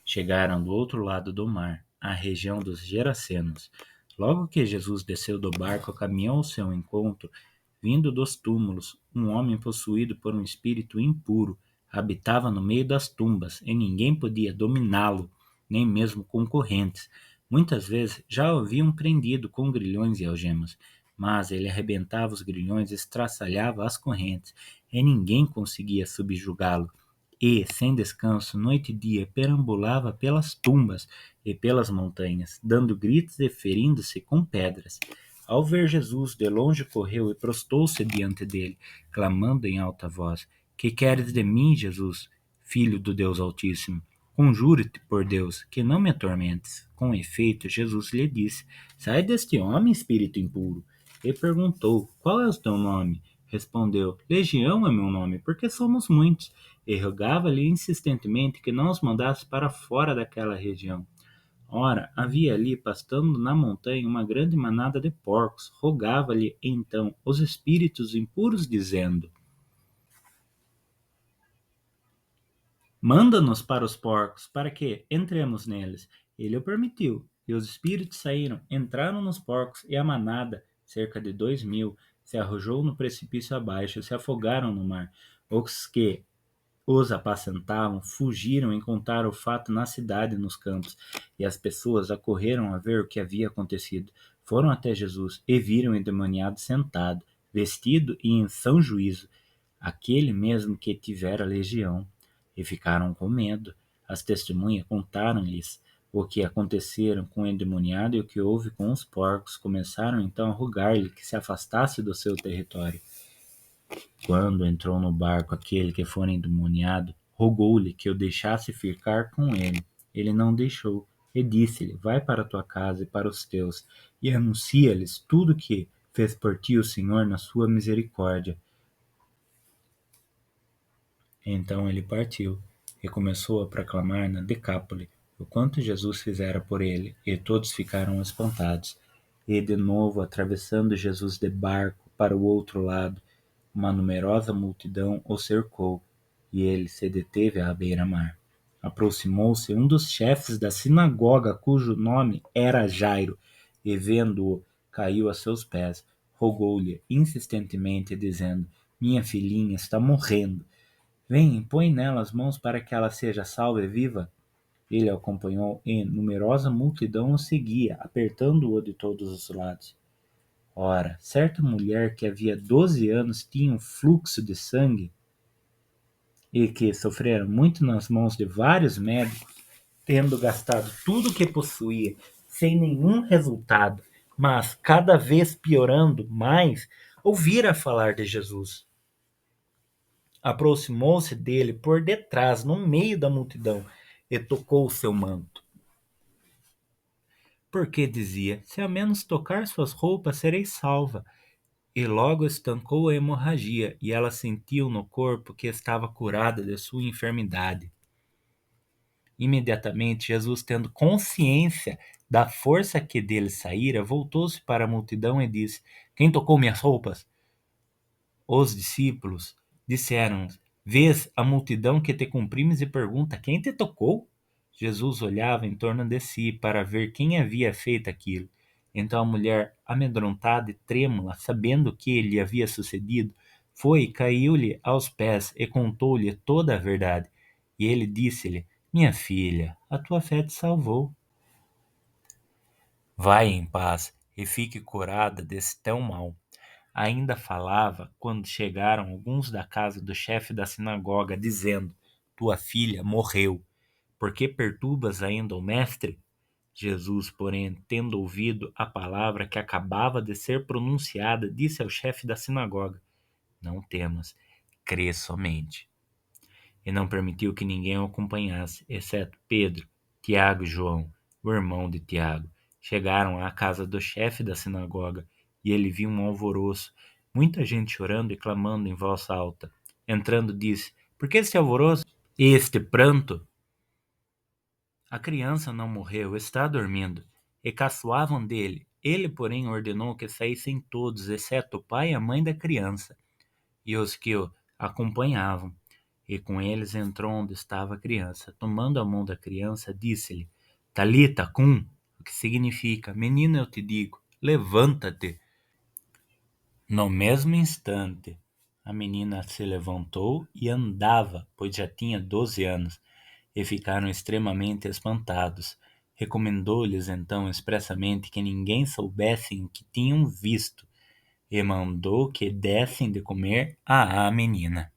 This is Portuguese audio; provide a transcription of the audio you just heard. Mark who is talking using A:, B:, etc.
A: Chegaram do outro lado do mar, à região dos Gerasenos. Logo que Jesus desceu do barco, caminhou ao seu encontro, vindo dos túmulos, um homem possuído por um espírito impuro. Habitava no meio das tumbas, e ninguém podia dominá-lo, nem mesmo concorrentes. Muitas vezes já o haviam prendido com grilhões e algemas, mas ele arrebentava os grilhões e estraçalhava as correntes, e ninguém conseguia subjugá-lo. E, sem descanso, noite e dia, perambulava pelas tumbas e pelas montanhas, dando gritos e ferindo-se com pedras. Ao ver Jesus, de longe correu e prostou-se diante dele, clamando em alta voz: Que queres de mim, Jesus, filho do Deus Altíssimo? Conjuro-te por Deus, que não me atormentes. Com efeito, Jesus lhe disse: Sai deste homem, espírito impuro. E perguntou: Qual é o teu nome? Respondeu: Legião é meu nome, porque somos muitos. E rogava-lhe insistentemente que não os mandasse para fora daquela região. Ora, havia ali, pastando na montanha, uma grande manada de porcos. Rogava-lhe então os espíritos impuros, dizendo: Manda-nos para os porcos, para que entremos neles. Ele o permitiu, e os espíritos saíram, entraram nos porcos, e a manada, cerca de 2.000, se arrojou no precipício abaixo e se afogaram no mar. Os que os apacentavam fugiram e contaram o fato na cidade e nos campos, e as pessoas acorreram a ver o que havia acontecido. Foram até Jesus e viram o endemoniado sentado, vestido e em são juízo, aquele mesmo que tivera legião, e ficaram com medo. As testemunhas contaram-lhes o que aconteceram com o endemoniado e o que houve com os porcos. Começaram então a rogar-lhe que se afastasse do seu território. Quando entrou no barco aquele que fora endemoniado, rogou-lhe que o deixasse ficar com ele. Ele não deixou, e disse-lhe: Vai para tua casa e para os teus, e anuncia-lhes tudo o que fez por ti o Senhor na sua misericórdia. Então ele partiu, e começou a proclamar na Decápole o quanto Jesus fizera por ele, e todos ficaram espantados. E de novo, atravessando Jesus de barco para o outro lado, uma numerosa multidão o cercou, e ele se deteve à beira-mar. Aproximou-se um dos chefes da sinagoga, cujo nome era Jairo, e vendo-o, caiu a seus pés, rogou-lhe insistentemente, dizendo: Minha filhinha está morrendo. Vem, põe nela as mãos para que ela seja salva e viva. Ele o acompanhou e numerosa multidão o seguia, apertando-o de todos os lados. Ora, certa mulher que havia 12 anos tinha um fluxo de sangue e que sofrera muito nas mãos de vários médicos, tendo gastado tudo o que possuía, sem nenhum resultado, mas cada vez piorando mais, ouvira falar de Jesus. Aproximou-se dele por detrás, no meio da multidão, e tocou o seu manto. Porque dizia: Se ao menos tocar suas roupas, serei salva. E logo estancou a hemorragia, e ela sentiu no corpo que estava curada de sua enfermidade. Imediatamente, Jesus, tendo consciência da força que dele saíra, voltou-se para a multidão e disse: Quem tocou minhas roupas? Os discípulos disseram: Vês a multidão que te comprimes e pergunta: Quem te tocou? Jesus olhava em torno de si para ver quem havia feito aquilo. Então a mulher, amedrontada e trêmula, sabendo o que lhe havia sucedido, foi e caiu-lhe aos pés e contou-lhe toda a verdade. E ele disse-lhe: Minha filha, a tua fé te salvou. Vai em paz e fique curada desse tão mal. Ainda falava quando chegaram alguns da casa do chefe da sinagoga, dizendo: Tua filha morreu. Por que perturbas ainda o mestre? Jesus, porém, tendo ouvido a palavra que acabava de ser pronunciada, disse ao chefe da sinagoga: Não temas, crê somente. E não permitiu que ninguém o acompanhasse, exceto Pedro, Tiago e João, o irmão de Tiago. Chegaram à casa do chefe da sinagoga, e ele viu um alvoroço, muita gente chorando e clamando em voz alta. Entrando, disse: Por que este alvoroço e este pranto? A criança não morreu, está dormindo. E caçoavam dele. Ele, porém, ordenou que saíssem todos, exceto o pai e a mãe da criança, e os que o acompanhavam. E com eles entrou onde estava a criança. Tomando a mão da criança, disse-lhe: Talita cum, o que significa: Menina, eu te digo, levanta-te. No mesmo instante, a menina se levantou e andava, pois já tinha 12 anos, e ficaram extremamente espantados. Recomendou-lhes então expressamente que ninguém soubesse o que tinham visto, e mandou que dessem de comer à menina.